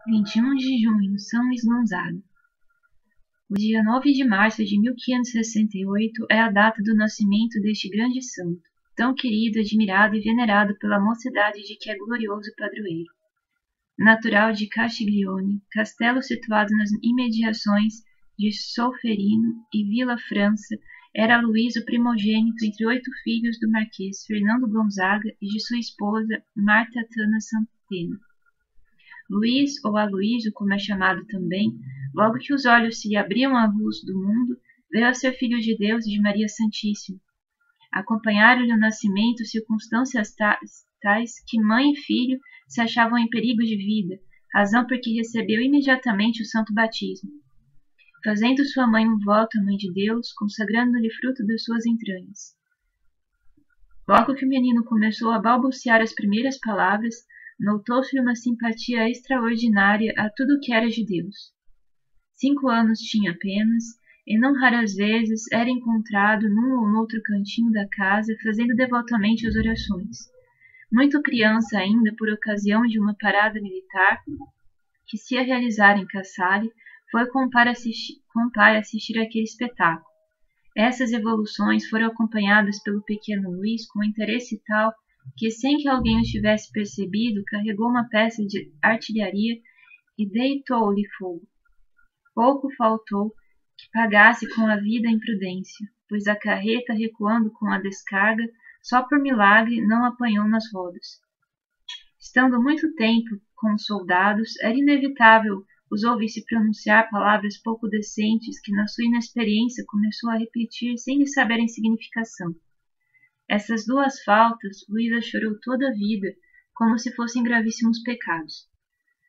21 de junho, São Luís Gonzaga. O dia 9 de março de 1568 é a data do nascimento deste grande santo, tão querido, admirado e venerado pela mocidade de que é glorioso padroeiro. Natural de Castiglione, castelo situado nas imediações de Solferino e Vila França, era Luís o primogênito entre 8 filhos do marquês Fernando Gonzaga e de sua esposa Marta Tana Santena. Luís, ou Aloísio, como é chamado também, logo que os olhos se lhe abriam à luz do mundo, veio a ser filho de Deus e de Maria Santíssima. Acompanharam-lhe o nascimento circunstâncias tais que mãe e filho se achavam em perigo de vida, razão por que recebeu imediatamente o santo batismo, fazendo sua mãe um voto à Mãe de Deus, consagrando-lhe fruto das suas entranhas. Logo que o menino começou a balbuciar as primeiras palavras, notou-se-lhe uma simpatia extraordinária a tudo que era de Deus. 5 anos tinha apenas, e não raras vezes era encontrado num ou noutro cantinho da casa fazendo devotamente as orações. Muito criança ainda, por ocasião de uma parada militar que se ia realizar em Casale, foi com o pai assistir àquele espetáculo. Essas evoluções foram acompanhadas pelo pequeno Luís com interesse tal que, sem que alguém o tivesse percebido, carregou uma peça de artilharia e deitou-lhe fogo. Pouco faltou que pagasse com a vida a imprudência, pois a carreta, recuando com a descarga, só por milagre não apanhou nas rodas. Estando muito tempo com os soldados, era inevitável os ouvir-se pronunciar palavras pouco decentes que, na sua inexperiência, começou a repetir sem lhe saberem significação. Essas 2 faltas, Luísa chorou toda a vida, como se fossem gravíssimos pecados.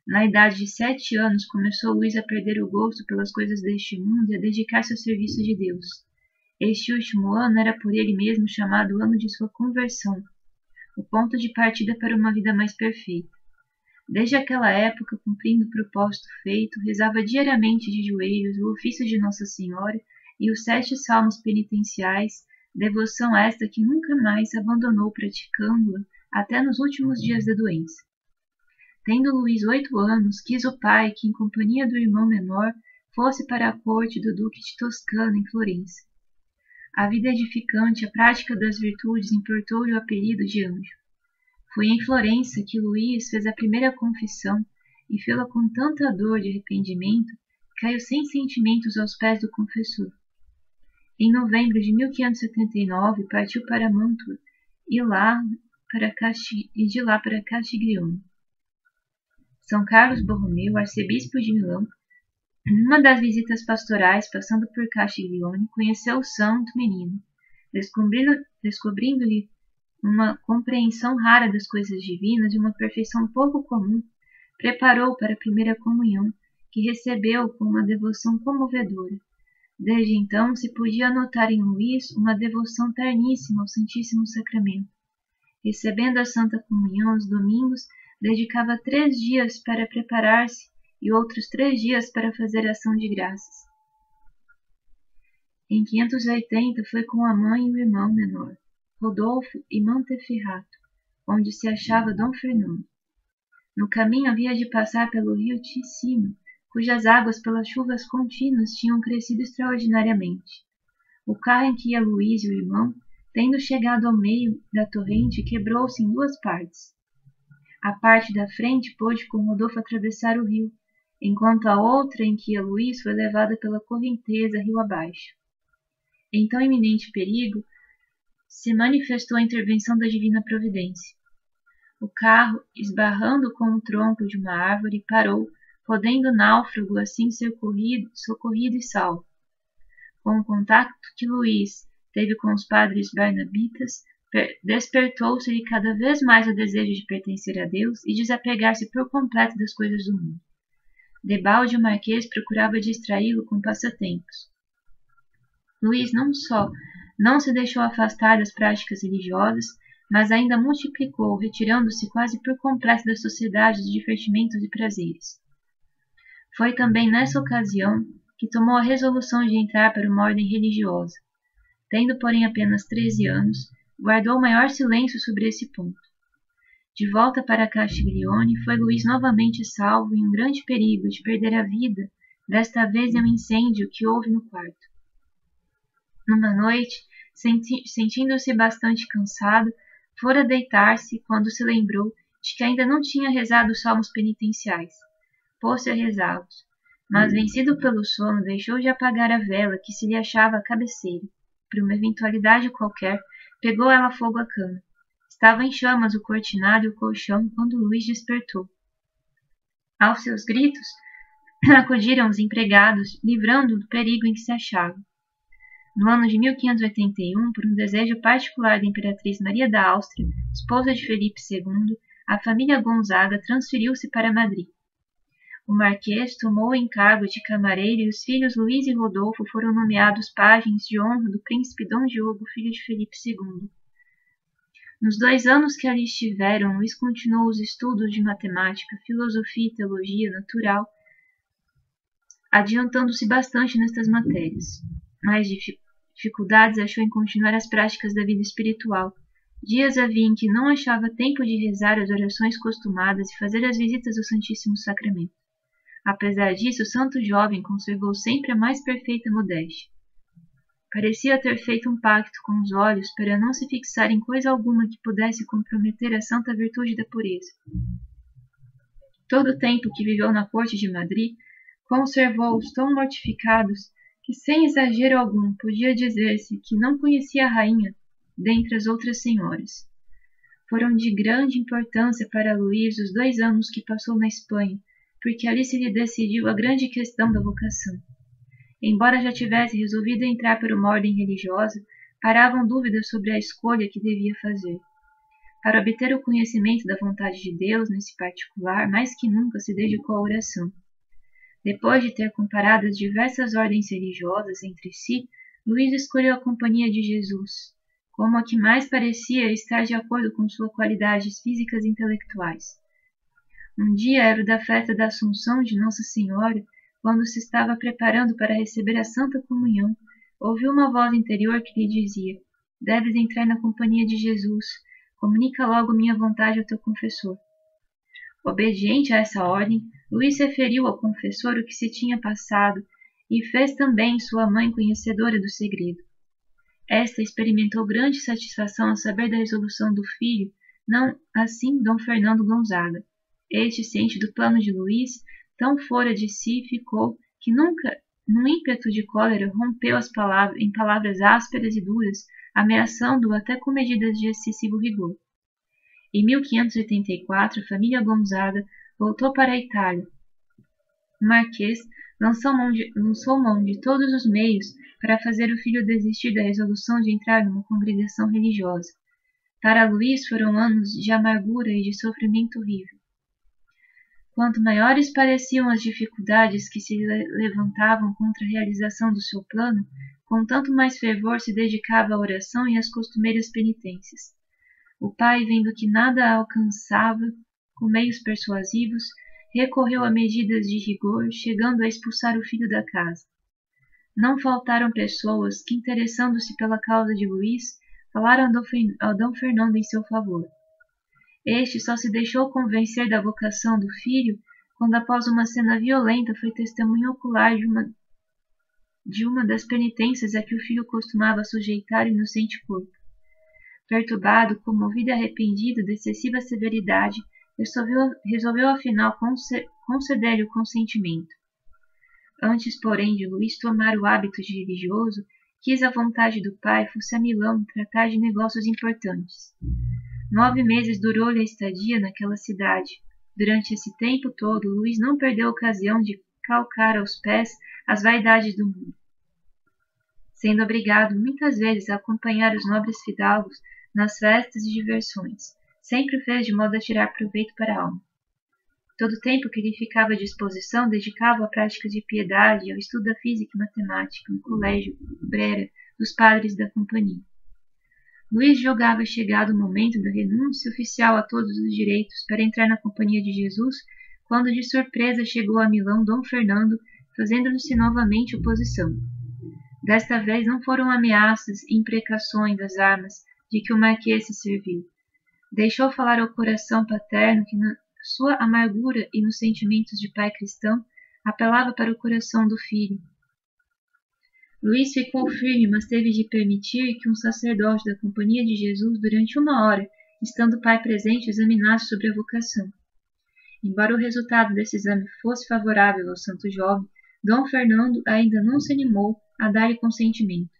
Na idade de 7 anos, começou Luís a perder o gosto pelas coisas deste mundo e a dedicar-se ao serviço de Deus. Este último ano era por ele mesmo chamado ano de sua conversão, o ponto de partida para uma vida mais perfeita. Desde aquela época, cumprindo o propósito feito, rezava diariamente de joelhos o ofício de Nossa Senhora e os 7 salmos penitenciais, devoção esta que nunca mais abandonou praticando-a até nos últimos dias da doença. Tendo Luís 8 anos, quis o pai que, em companhia do irmão menor, fosse para a corte do duque de Toscana, em Florença. A vida edificante, a prática das virtudes importou-lhe o apelido de anjo. Foi em Florença que Luís fez a primeira confissão e fê-la com tanta dor de arrependimento, caiu sem sentimentos aos pés do confessor. Em novembro de 1579, partiu para Mantua e de lá para Castiglione. São Carlos Borromeu, arcebispo de Milão, numa das visitas pastorais passando por Castiglione, conheceu o santo menino, descobrindo-lhe uma compreensão rara das coisas divinas e uma perfeição pouco comum, preparou para a primeira comunhão, que recebeu com uma devoção comovedora. Desde então se podia notar em Luís uma devoção terníssima ao Santíssimo Sacramento. Recebendo a Santa Comunhão aos domingos, dedicava 3 dias para preparar-se e outros 3 dias para fazer ação de graças. Em 580 foi com a mãe e o irmão menor, Rodolfo e Monteferrato, onde se achava Dom Fernando. No caminho havia de passar pelo rio Ticino, cujas águas pelas chuvas contínuas tinham crescido extraordinariamente. O carro em que ia Luís e o irmão, tendo chegado ao meio da torrente, quebrou-se em 2 partes. A parte da frente pôde com Rodolfo atravessar o rio, enquanto a outra em que ia Luís foi levada pela correnteza rio abaixo. Em tão iminente perigo, se manifestou a intervenção da divina providência. O carro, esbarrando com o tronco de uma árvore, parou, podendo o náufrago assim ser socorrido e salvo. Com o contato que Luís teve com os padres barnabitas, despertou-se-lhe cada vez mais o desejo de pertencer a Deus e desapegar-se por completo das coisas do mundo. Debalde o marquês procurava distraí-lo com passatempos. Luís não só não se deixou afastar das práticas religiosas, mas ainda multiplicou, retirando-se quase por completo da sociedade dos divertimentos e prazeres. Foi também nessa ocasião que tomou a resolução de entrar para uma ordem religiosa. Tendo, porém, apenas 13 anos, guardou o maior silêncio sobre esse ponto. De volta para Castiglione, foi Luís novamente salvo em um grande perigo de perder a vida, desta vez em um incêndio que houve no quarto. Numa noite, sentindo-se bastante cansado, fora deitar-se quando se lembrou de que ainda não tinha rezado os salmos penitenciais. Pôs-se a rezá-los, mas vencido pelo sono, deixou de apagar a vela que se lhe achava à cabeceira. Por uma eventualidade qualquer, pegou ela fogo à cama. Estava em chamas o cortinado e o colchão quando Luís despertou. Aos seus gritos, acudiram os empregados, livrando-o do perigo em que se achava. No ano de 1581, por um desejo particular da Imperatriz Maria da Áustria, esposa de Felipe II, a família Gonzaga transferiu-se para Madrid. O marquês tomou o encargo de camareiro e os filhos Luís e Rodolfo foram nomeados pajens de honra do príncipe Dom Diogo, filho de Felipe II. Nos 2 anos que ali estiveram, Luís continuou os estudos de matemática, filosofia e teologia natural, adiantando-se bastante nestas matérias. Mais dificuldades achou em continuar as práticas da vida espiritual. Dias havia em que não achava tempo de rezar as orações costumadas e fazer as visitas ao Santíssimo Sacramento. Apesar disso, o santo jovem conservou sempre a mais perfeita modéstia. Parecia ter feito um pacto com os olhos para não se fixar em coisa alguma que pudesse comprometer a santa virtude da pureza. Todo o tempo que viveu na corte de Madrid, conservou-os tão mortificados que, sem exagero algum, podia dizer-se que não conhecia a rainha dentre as outras senhoras. Foram de grande importância para Luís os 2 anos que passou na Espanha, porque ali se lhe decidiu a grande questão da vocação. Embora já tivesse resolvido entrar para uma ordem religiosa, paravam dúvidas sobre a escolha que devia fazer. Para obter o conhecimento da vontade de Deus nesse particular, mais que nunca se dedicou à oração. Depois de ter comparado as diversas ordens religiosas entre si, Luís escolheu a Companhia de Jesus, como a que mais parecia estar de acordo com suas qualidades físicas e intelectuais. Um dia era o da festa da Assunção de Nossa Senhora, quando se estava preparando para receber a Santa Comunhão, ouviu uma voz interior que lhe dizia: "Deves entrar na Companhia de Jesus, comunica logo minha vontade ao teu confessor." Obediente a essa ordem, Luís referiu ao confessor o que se tinha passado e fez também sua mãe conhecedora do segredo. Esta experimentou grande satisfação ao saber da resolução do filho, não assim Dom Fernando Gonzaga. Este, ciente do plano de Luís, tão fora de si ficou que nunca, num ímpeto de cólera, rompeu em palavras ásperas e duras, ameaçando-o até com medidas de excessivo rigor. Em 1584, a família Gonzaga voltou para a Itália. O marquês lançou mão de todos os meios para fazer o filho desistir da resolução de entrar numa congregação religiosa. Para Luís foram anos de amargura e de sofrimento horrível. Quanto maiores pareciam as dificuldades que se levantavam contra a realização do seu plano, com tanto mais fervor se dedicava à oração e às costumeiras penitências. O pai, vendo que nada alcançava com meios persuasivos, recorreu a medidas de rigor, chegando a expulsar o filho da casa. Não faltaram pessoas que, interessando-se pela causa de Luís, falaram a Dom Fernando em seu favor. Este só se deixou convencer da vocação do filho quando, após uma cena violenta, foi testemunha ocular de uma das penitências a que o filho costumava sujeitar o inocente corpo. Perturbado, comovido e arrependido de excessiva severidade, resolveu afinal conceder-lhe o consentimento. Antes, porém, de Luís tomar o hábito de religioso, quis a vontade do pai fosse a Milão tratar de negócios importantes. 9 meses durou-lhe a estadia naquela cidade. Durante esse tempo todo, Luís não perdeu a ocasião de calcar aos pés as vaidades do mundo. Sendo obrigado muitas vezes a acompanhar os nobres fidalgos nas festas e diversões, sempre fez de modo a tirar proveito para a alma. Todo o tempo que lhe ficava à disposição dedicava à prática de piedade e ao estudo da física e matemática no colégio Brera dos padres da companhia. Luís julgava chegado o momento da renúncia oficial a todos os direitos para entrar na Companhia de Jesus, quando de surpresa chegou a Milão Dom Fernando, fazendo-lhe novamente oposição. Desta vez não foram ameaças e imprecações das armas de que o marquês se serviu, Deixou falar ao coração paterno que, na sua amargura e nos sentimentos de pai cristão, apelava para o coração do filho. Luís ficou firme, mas teve de permitir que um sacerdote da Companhia de Jesus, durante 1 hora, estando o pai presente, examinasse sobre a vocação. Embora o resultado desse exame fosse favorável ao santo jovem, Dom Fernando ainda não se animou a dar-lhe consentimento.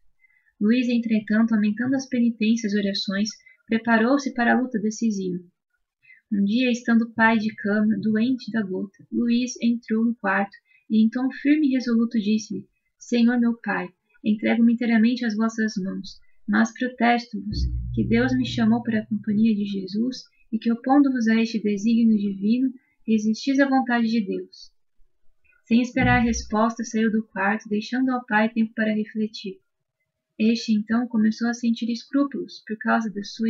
Luís, entretanto, aumentando as penitências e orações, preparou-se para a luta decisiva. Um dia, estando o pai de cama, doente da gota, Luís entrou no quarto e, em tom firme e resoluto, disse-lhe: Senhor meu pai, entrego-me inteiramente às vossas mãos, mas protesto-vos que Deus me chamou para a companhia de Jesus e que, opondo-vos a este desígnio divino, resistis à vontade de Deus. Sem esperar a resposta, saiu do quarto, deixando ao pai tempo para refletir. Este, então, começou a sentir escrúpulos por causa da sua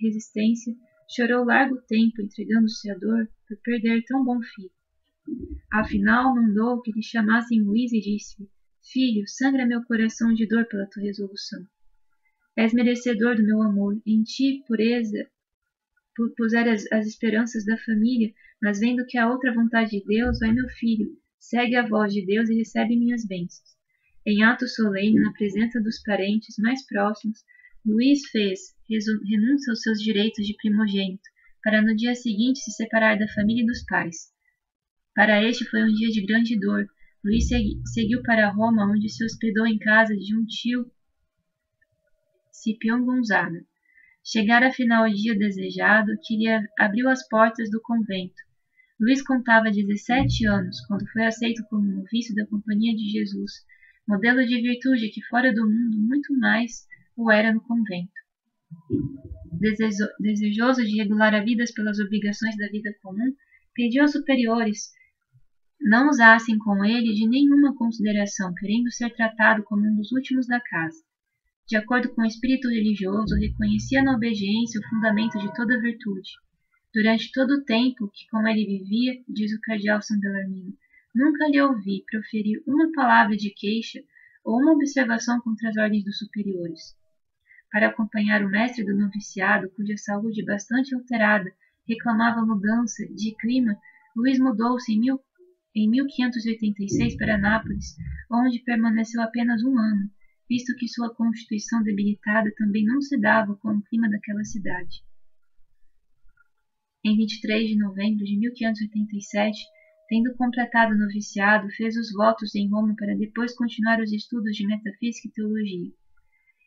resistência, chorou largo tempo, entregando-se à dor por perder tão bom filho. Afinal, mandou que lhe chamassem Luís e disse-lhe: Filho, sangra meu coração de dor pela tua resolução. És merecedor do meu amor, em ti puser as esperanças da família, mas vendo que há outra vontade de Deus, vai meu filho, segue a voz de Deus e recebe minhas bênçãos. Em ato solene, na presença dos parentes mais próximos, Luís fez renúncia aos seus direitos de primogênito, para no dia seguinte se separar da família e dos pais. Para este foi um dia de grande dor. Luís seguiu para Roma, onde se hospedou em casa de um tio, Scipião Gonzaga. Chegara afinal o dia desejado, que lhe abriu as portas do convento. Luís contava 17 anos, quando foi aceito como noviço da Companhia de Jesus, modelo de virtude que fora do mundo muito mais o era no convento. Desejoso de regular a vida pelas obrigações da vida comum, pediu aos superiores não usassem com ele de nenhuma consideração, querendo ser tratado como um dos últimos da casa. De acordo com o espírito religioso, reconhecia na obediência o fundamento de toda virtude. Durante todo o tempo que com ele vivia, diz o cardeal San Bellarmino, nunca lhe ouvi proferir uma palavra de queixa ou uma observação contra as ordens dos superiores. Para acompanhar o mestre do noviciado, cuja saúde bastante alterada reclamava mudança de clima, Luís mudou-se em 1586 para Nápoles, onde permaneceu apenas 1 ano, visto que sua constituição debilitada também não se dava com o clima daquela cidade. Em 23 de novembro de 1587, tendo completado o noviciado, fez os votos em Roma para depois continuar os estudos de metafísica e teologia.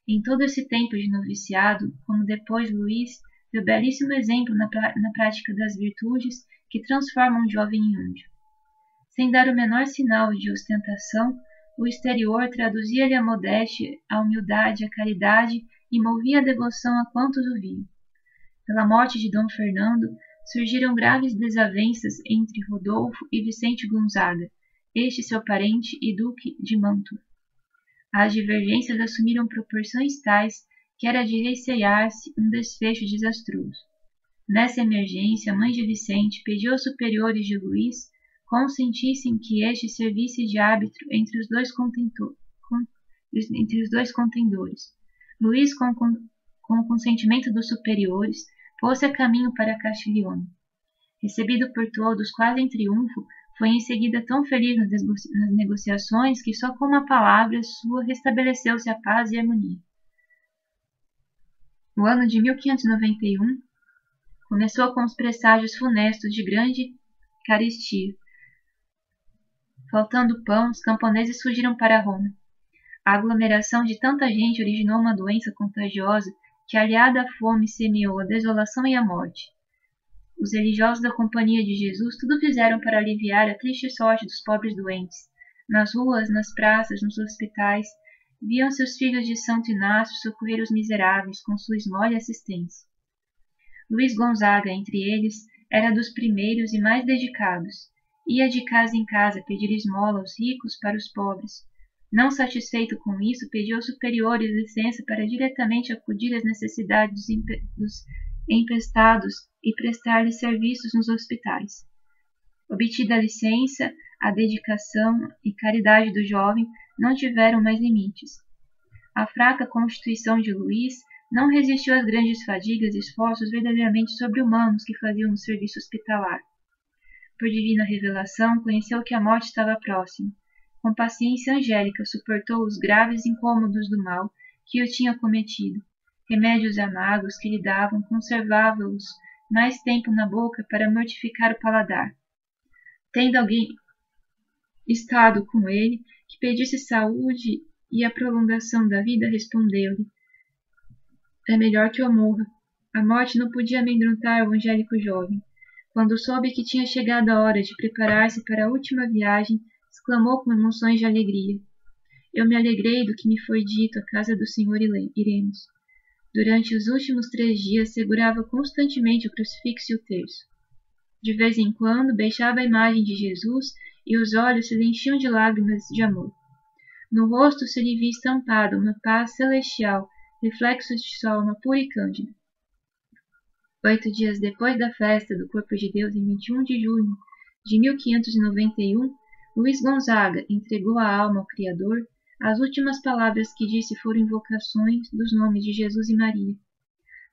Em todo esse tempo de noviciado, como depois Luís, deu belíssimo exemplo na prática das virtudes que transformam um jovem em anjo. Sem dar o menor sinal de ostentação, o exterior traduzia-lhe a modéstia, a humildade, a caridade e movia a devoção a quantos o viam. Pela morte de Dom Fernando, surgiram graves desavenças entre Rodolfo e Vicente Gonzaga, este seu parente e duque de Mantua. As divergências assumiram proporções tais que era de recear-se um desfecho desastroso. Nessa emergência, a mãe de Vicente pediu aos superiores de Luís consentissem que este servisse de árbitro entre os dois contendores. Luís, com o consentimento dos superiores, pôs-se a caminho para Castiglione. Recebido por todos quase em triunfo, foi em seguida tão feliz nas negociações que só com uma palavra sua restabeleceu-se a paz e a harmonia. O ano de 1591 começou com os presságios funestos de grande carestia. Faltando pão, os camponeses fugiram para Roma. A aglomeração de tanta gente originou uma doença contagiosa que, aliada à fome, semeou a desolação e a morte. Os religiosos da Companhia de Jesus tudo fizeram para aliviar a triste sorte dos pobres doentes. Nas ruas, nas praças, nos hospitais, viam seus filhos de Santo Inácio socorrer os miseráveis com sua esmola e assistência. Luís Gonzaga, entre eles, era dos primeiros e mais dedicados. Ia de casa em casa pedir esmola aos ricos para os pobres. Não satisfeito com isso, pediu aos superiores licença para diretamente acudir às necessidades dos empestados e prestar-lhes serviços nos hospitais. Obtida a licença, a dedicação e caridade do jovem não tiveram mais limites. A fraca constituição de Luís Não resistiu às grandes fadigas e esforços verdadeiramente sobre-humanos que faziam no serviço hospitalar. Por divina revelação, conheceu que a morte estava próxima. Com paciência angélica, suportou os graves incômodos do mal que o tinha cometido. Remédios amargos que lhe davam conservava-os mais tempo na boca para mortificar o paladar. Tendo alguém estado com ele, que pedisse saúde e a prolongação da vida, respondeu-lhe: é melhor que eu morra. A morte não podia amedrontar o angélico jovem. Quando soube que tinha chegado a hora de preparar-se para a última viagem, exclamou com emoções de alegria: eu me alegrei do que me foi dito à casa do Senhor iremos. Durante os últimos 3 dias segurava constantemente o crucifixo e o terço. De vez em quando beijava a imagem de Jesus e os olhos se lhe enchiam de lágrimas de amor. No rosto se lhe via estampada uma paz celestial, reflexo de sua alma pura e cândida. 8 dias depois da festa do Corpo de Deus, em 21 de junho de 1591, Luís Gonzaga entregou a alma ao Criador. As últimas palavras que disse foram invocações dos nomes de Jesus e Maria.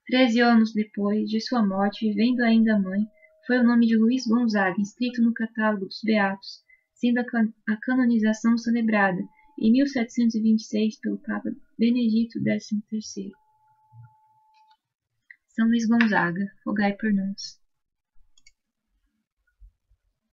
13 anos depois de sua morte, vivendo ainda a mãe, foi o nome de Luís Gonzaga inscrito no catálogo dos Beatos, sendo a canonização celebrada em 1726 pelo Papa Benedito XIII. São Luís Gonzaga, rogai por nós.